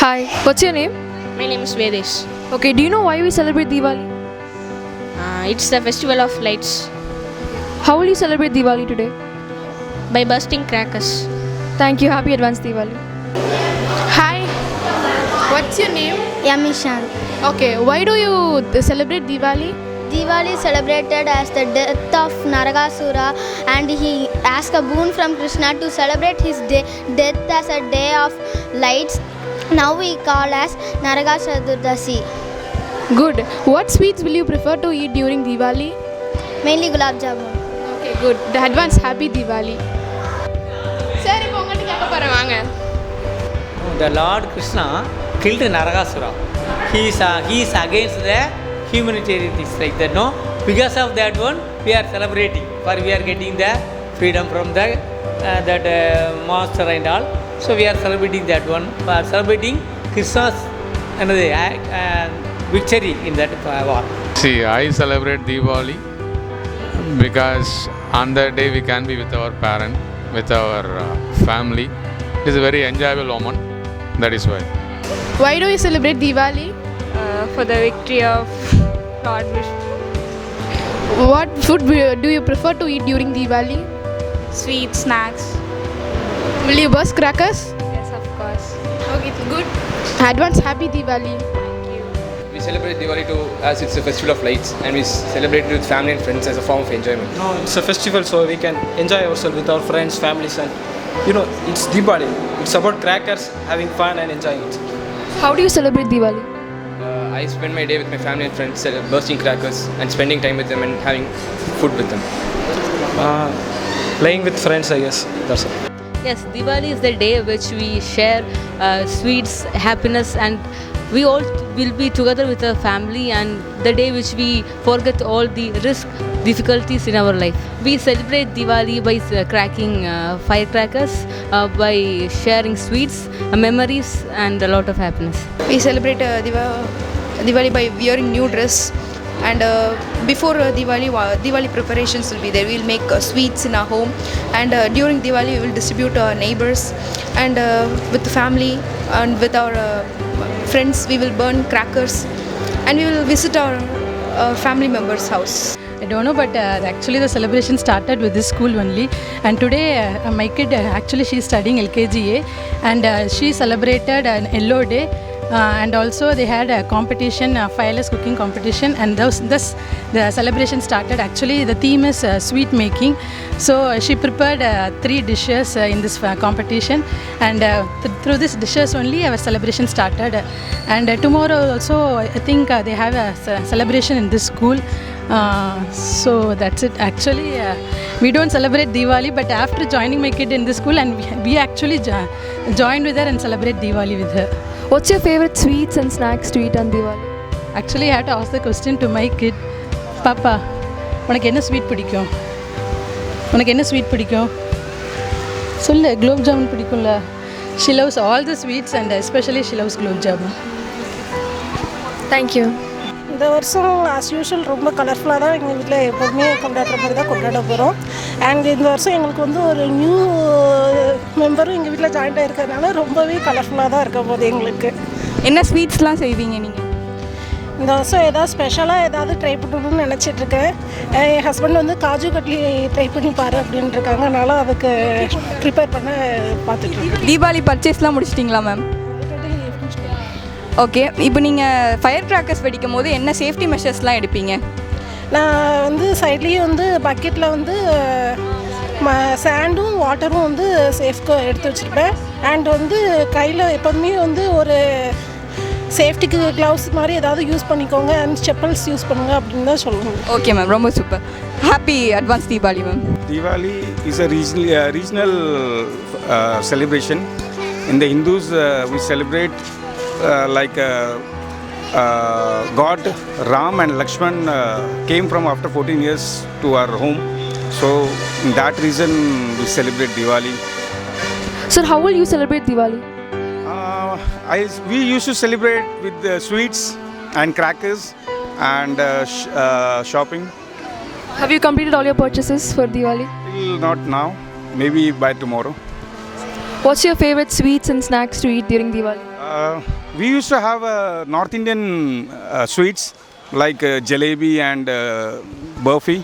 Hi, what's your name? My name is Vedesh. Okay, do you know why we celebrate Diwali? It's the festival of lights How will you celebrate Diwali today? by bursting crackers. Thank you, happy advance Diwali. Hi, what's your name? Yamishan. Okay, why do you celebrate Diwali? Diwali is celebrated as the death of Naragasura, and he asked a boon from Krishna to celebrate his death as a day of lights. Now we call as Naragasura Durdasi. Good. What sweets will you prefer to eat during Diwali? Mainly gulab jamun. Okay, good. The advance happy Diwali. சரி இப்போ உங்கள்கிட்ட கேட்க போகிறேன் வாங்க. The Lord Krishna killed Naragasura. He is against the humanitarian things like that. No, because of that one we are celebrating. For we are getting the freedom from the that monster and all. So we are celebrating that one. We are celebrating Krishna's victory in that war. See, I celebrate Diwali because on that day we can be with our parent, with our family. It is a very enjoyable moment. That is why. Why do you celebrate Diwali? For the victory of Lord Vishnu. What food do you prefer to eat during Diwali? Sweet snacks. Will you burst crackers? Yes, of course. Okay, good. Advance happy Diwali. We celebrate Diwali too as it's a festival of lights, and we celebrate it with family and friends as a form of enjoyment. No, it's a festival, so we can enjoy ourselves with our friends, families, and it's Diwali. It's about crackers, having fun and enjoying it. How do you celebrate Diwali? I spend my day with my family and friends, bursting crackers and spending time with them and having food with them. Playing with friends, I guess. That's all. Yes, Diwali is the day which we share sweets, happiness, and we all will be together with our family, and the day which we forget all the difficulties in our life. We celebrate Diwali by cracking firecrackers, by sharing sweets, memories, and a lot of happiness. We celebrate Diwali by wearing new dress, and before Diwali preparations will be there. We will make sweets in our home, and during Diwali we will distribute to our neighbors, and with the family and with our friends we will burn crackers, and we will visit our family members' house. I don't know, but actually the celebration started with this school only, and today my kid actually she is studying LKGA, and she celebrated an yellow day, and also they had a competition, a fireless cooking competition, and thus the celebration started. Actually the theme is sweet making, so she prepared 3 dishes in this competition, and through these dishes only our celebration started. And tomorrow also I think they have a celebration in this school. So that's it. Actually we don't celebrate Diwali, but after joining my kid in this school, and we actually joined with her and celebrate Diwali with her. What's your favorite sweets and snacks to eat on Diwali? Actually I had to ask the question to my kid. Papa, உனக்கு என்ன sweet பிடிக்கும்? உனக்கு என்ன sweet பிடிக்கும்? சொல்லு. குலோப் ஜாமுன் பிடிக்கும்ல? She loves all the sweets, and especially she loves gulab jamun. Thank you. இந்த வருஷம் ஆஸ் யூஷுவல் ரொம்ப கலர்ஃபுல்லாக தான் எங்கள் வீட்டில் எப்போதுமே கொண்டாடுற மாதிரி தான் கொண்டாட போகிறோம். அண்ட் இந்த வருஷம் எங்களுக்கு வந்து ஒரு நியூ மெம்பரும் எங்கள் வீட்டில் ஜாயிண்ட் ஆகிருக்கிறதுனால ரொம்பவே கலர்ஃபுல்லாக தான் இருக்க போகுது எங்களுக்கு. என்ன ஸ்வீட்ஸ்லாம் செய்வீங்க நீங்கள்? இந்த வருஷம் ஏதாவது ஸ்பெஷலாக ஏதாவது ட்ரை பண்ணணும்னு நினச்சிட்ருக்கேன். என் ஹஸ்பண்ட் வந்து காஜு கட்லி ட்ரை பண்ணி பாரு அப்படின்ட்டு இருக்காங்க, அதனால அதுக்கு ப்ரிப்பேர் பண்ண பார்த்துட்டு. தீபாவளி பர்ச்சேஸ்லாம் முடிச்சிட்டிங்களா மேம்? ஓகே, இப்போ நீங்கள் ஃபயர் கிராக்கர்ஸ் வெடிக்கும் போது என்ன சேஃப்டி மெஷர்ஸ்லாம் எடுப்பீங்க? நான் வந்து சைட்லேயே வந்து பக்கெட்டில் வந்து சாண்டும் வாட்டரும் வந்து சேஃப்க்கு எடுத்து வச்சுருப்பேன். அண்ட் வந்து கையில் எப்போதுமே வந்து ஒரு சேஃப்டிக்கு க்ளவுஸ் மாதிரி ஏதாவது யூஸ் பண்ணிக்கோங்க, அண்ட் செப்பல்ஸ் யூஸ் பண்ணுங்க அப்படின்னு தான் சொல்லுவாங்க. ஓகே மேம், ரொம்ப super. Happy advance Deepavali ma'am. Diwali is a regional celebration. In the Hindus, we celebrate like God Ram and Lakshman came from after 14 years to our home, so in that reason we celebrate Diwali. Sir, how will you celebrate Diwali? We used to celebrate with sweets and crackers and shopping. Have you completed all your purchases for Diwali? Still not now, maybe by tomorrow. What's your favorite sweets and snacks to eat during Diwali? We used to have North Indian sweets like jalebi and burfi.